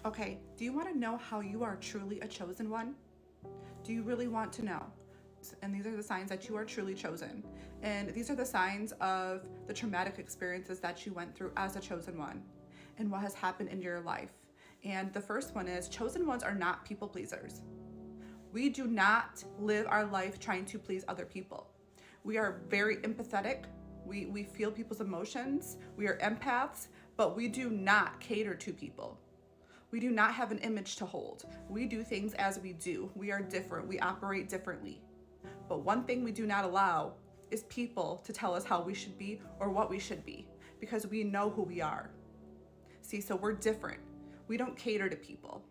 Okay, do you want to know how you are truly a chosen one? Do you really want to know? And these are the signs that you are truly chosen. And these are the signs of the traumatic experiences that you went through as a chosen one and what has happened in your life. And the first one is chosen ones are not people pleasers. We do not live our life trying to please other people. We are very empathetic. We feel people's emotions. We are empaths, but we do not cater to people. We do not have an image to hold. We do things as we do. We are different. We operate differently. But one thing we do not allow is people to tell us how we should be or what we should be because we know who we are. See, so we're different. We don't cater to people.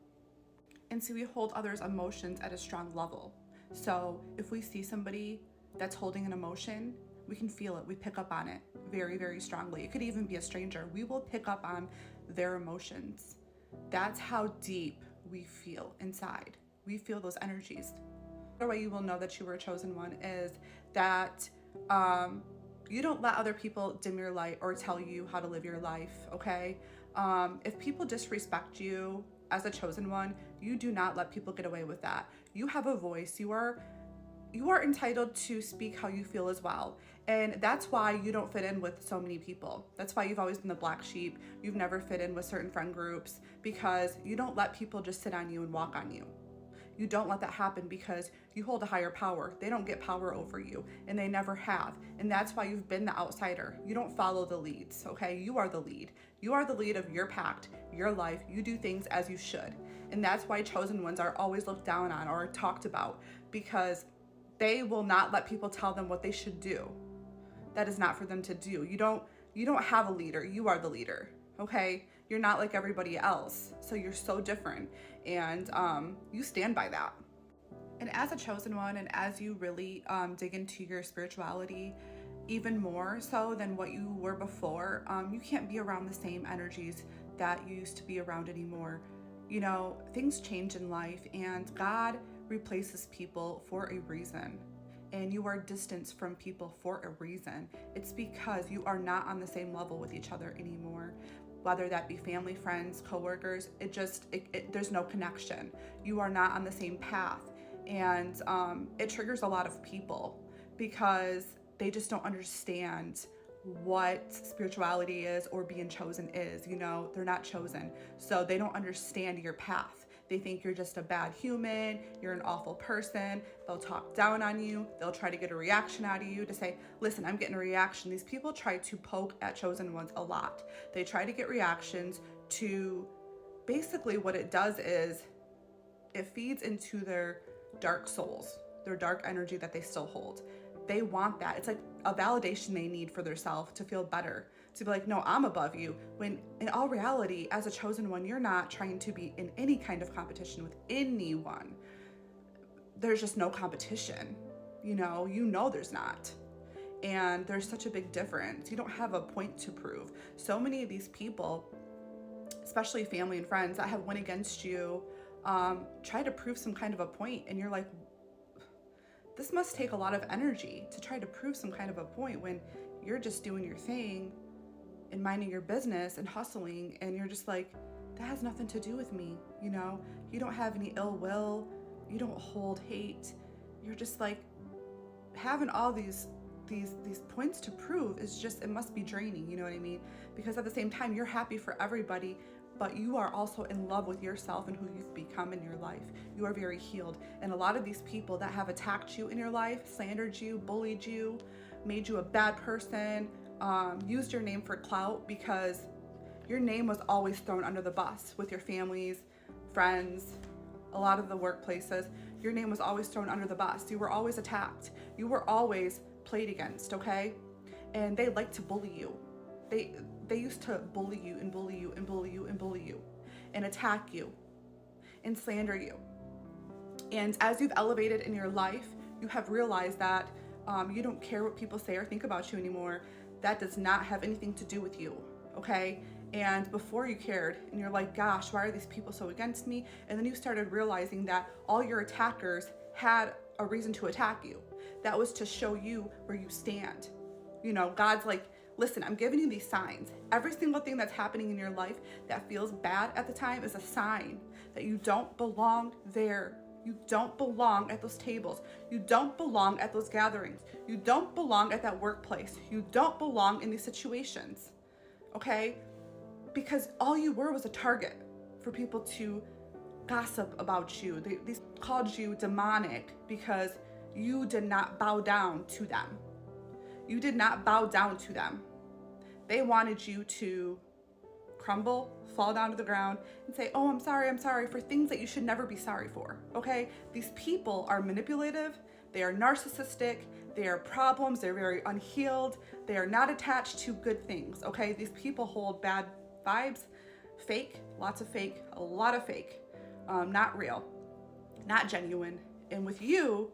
And see, we hold others' emotions at a strong level. So if we see somebody that's holding an emotion, we can feel it. We pick up on it very, very strongly. It could even be a stranger. We will pick up on their emotions. That's how deep we feel inside. We feel those energies. The way you will know that you were a chosen one is that you don't let other people dim your light or tell you how to live your life, okay? If people disrespect you as a chosen one, you do not let people get away with that. You have a voice. You are entitled to speak how you feel as well. And that's why you don't fit in with so many people. That's why you've always been the black sheep. You've never fit in with certain friend groups because you don't let people just sit on you and walk on you. You don't let that happen because you hold a higher power. They don't get power over you, and they never have. And that's why you've been the outsider. You don't follow the leads, okay? You are the lead. You are the lead of your pact, your life. You do things as you should. And that's why chosen ones are always looked down on or talked about because they will not let people tell them what they should do. That is not for them to do. You don't have a leader. You are the leader. Okay? You're not like everybody else. So you're so different and you stand by that. And as a chosen one and as you really dig into your spirituality even more so than what you were before, you can't be around the same energies that you used to be around anymore. You know, things change in life and God replaces people for a reason. And you are distanced from people for a reason. It's because you are not on the same level with each other anymore. Whether that be family, friends, coworkers, there's no connection. You are not on the same path. And it triggers a lot of people because they just don't understand what spirituality is or being chosen is. You know, they're not chosen. So they don't understand your path. They think you're just a bad human, you're an awful person. They'll talk down on you. They'll try to get a reaction out of you to say, listen, I'm getting a reaction. These people try to poke at chosen ones a lot. They try to get reactions to basically what it does is it feeds into their dark souls, their dark energy that they still hold. They want that. It's like a validation they need for themselves to feel better, to be like, no, I'm above you. When in all reality, as a chosen one, you're not trying to be in any kind of competition with anyone. There's just no competition. You know there's not. And there's such a big difference. You don't have a point to prove. So many of these people, especially family and friends that have went against you, try to prove some kind of a point, and you're like, this must take a lot of energy to try to prove some kind of a point when you're just doing your thing and minding your business and hustling, and you're just like, that has nothing to do with me. You don't have any ill will, you don't hold hate. You're just like having all these points to prove is just, it must be draining. You know what I mean? Because at the same time, you're happy for everybody, but you are also in love with yourself and who you've become in your life. You are very healed. And a lot of these people that have attacked you in your life, slandered you, bullied you, made you a bad person, used your name for clout, because your name was always thrown under the bus with your families, friends, a lot of the workplaces. Your name was always thrown under the bus. You were always attacked. You were always played against, okay? And they like to bully you. They used to bully you and bully you and bully you and bully you and attack you and slander you. And as you've elevated in your life, you have realized that you don't care what people say or think about you anymore. That does not have anything to do with you, okay? And before you cared, and you're like, gosh, why are these people so against me? And then you started realizing that all your attackers had a reason to attack you. That was to show you where you stand. God's like, Listen, I'm giving you these signs. Every single thing that's happening in your life that feels bad at the time is a sign that you don't belong there. You don't belong at those tables. You don't belong at those gatherings. You don't belong at that workplace. You don't belong in these situations, okay? Because all you were was a target for people to gossip about you. They called you demonic because you did not bow down to them. You did not bow down to them. They wanted you to crumble, fall down to the ground, and say, oh, I'm sorry for things that you should never be sorry for, okay? These people are manipulative, they are narcissistic, they are problems, they're very unhealed, they are not attached to good things, okay? These people hold bad vibes, fake, lots of fake, a lot of fake, not real, not genuine. And with you,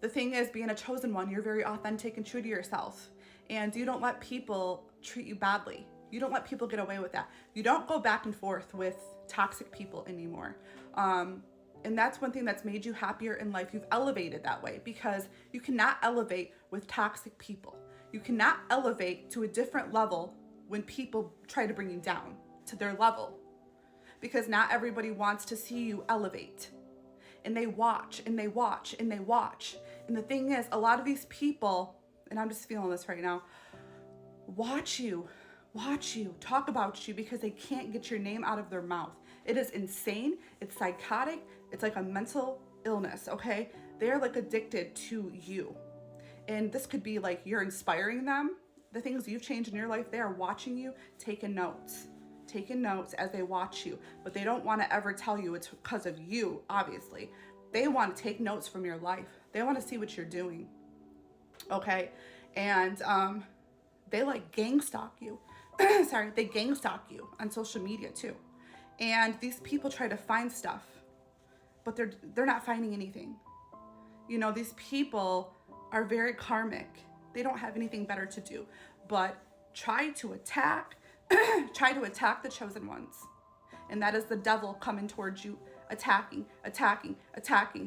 the thing is, being a chosen one, you're very authentic and true to yourself, and you don't let people treat you badly. You don't let people get away with that. You don't go back and forth with toxic people anymore. And that's one thing that's made you happier in life. You've elevated that way because you cannot elevate with toxic people. You cannot elevate to a different level when people try to bring you down to their level, because not everybody wants to see you elevate. And they watch and they watch and they watch. And the thing is, a lot of these people, and I'm just feeling this right now, watch you, talk about you because they can't get your name out of their mouth. It is insane. It's psychotic. It's like a mental illness, okay? They're like addicted to you. And this could be like you're inspiring them. The things you've changed in your life, they are watching you, taking notes as they watch you. But they don't want to ever tell you it's because of you, obviously. They want to take notes from your life. They want to see what you're doing, okay? And they like gang stalk you. They gang stalk you on social media too. And these people try to find stuff, but they're not finding anything. You know, these people are very karmic. They don't have anything better to do but try to attack the chosen ones. And that is the devil coming towards you, attacking,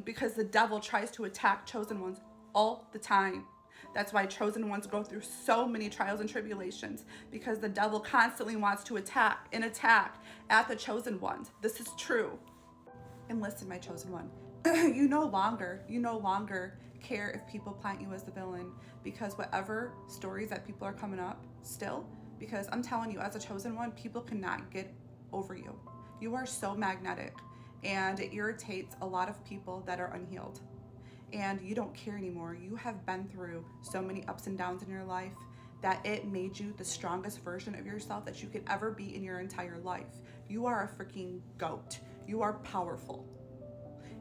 because the devil tries to attack chosen ones all the time. That's why chosen ones go through so many trials and tribulations, because the devil constantly wants to attack at the chosen ones. This is true. And listen, my chosen one, you no longer care if people plant you as the villain, because whatever stories that people are coming up still, because I'm telling you, as a chosen one, people cannot get over you. You are so magnetic, and it irritates a lot of people that are unhealed. And you don't care anymore. You have been through so many ups and downs in your life that it made you the strongest version of yourself that you could ever be in your entire life. You are a freaking goat. You are powerful.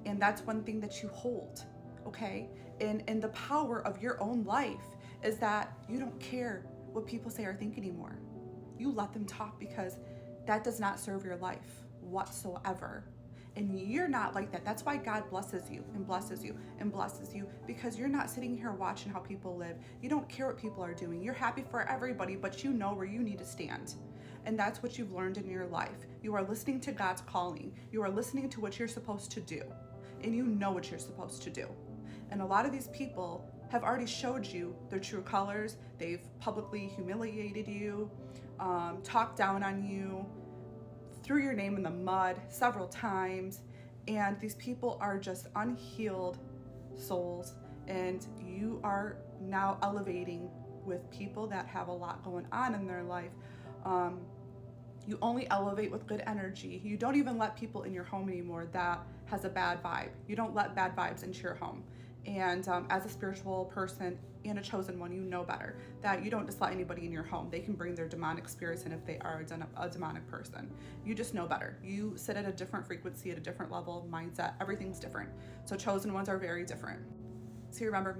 And that's one thing that you hold, okay? And the power of your own life is that you don't care what people say or think anymore. You let them talk, because that does not serve your life whatsoever. And you're not like that. That's why God blesses you and blesses you and blesses you, because you're not sitting here watching how people live. You don't care what people are doing. You're happy for everybody, but you know where you need to stand. And that's what you've learned in your life. You are listening to God's calling. You are listening to what you're supposed to do. And you know what you're supposed to do. And a lot of these people have already showed you their true colors. They've publicly humiliated you, talked down on you, threw your name in the mud several times. And these people are just unhealed souls. And you are now elevating with people that have a lot going on in their life. You only elevate with good energy. You don't even let people in your home anymore that has a bad vibe. You don't let bad vibes into your home. And as a spiritual person and a chosen one, you know better that you don't just let anybody in your home. They can bring their demonic spirits in if they are a demonic person. You just know better. You sit at a different frequency, at a different level, mindset. Everything's different. So chosen ones are very different. So remember,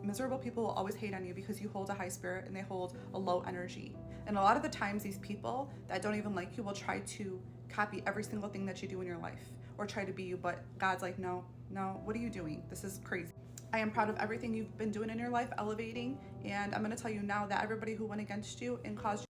miserable people will always hate on you because you hold a high spirit and they hold a low energy. And a lot of the times, these people that don't even like you will try to copy every single thing that you do in your life or try to be you. But God's like, no, what are you doing? This is crazy. I am proud of everything you've been doing in your life, elevating. And I'm going to tell you now that everybody who went against you and caused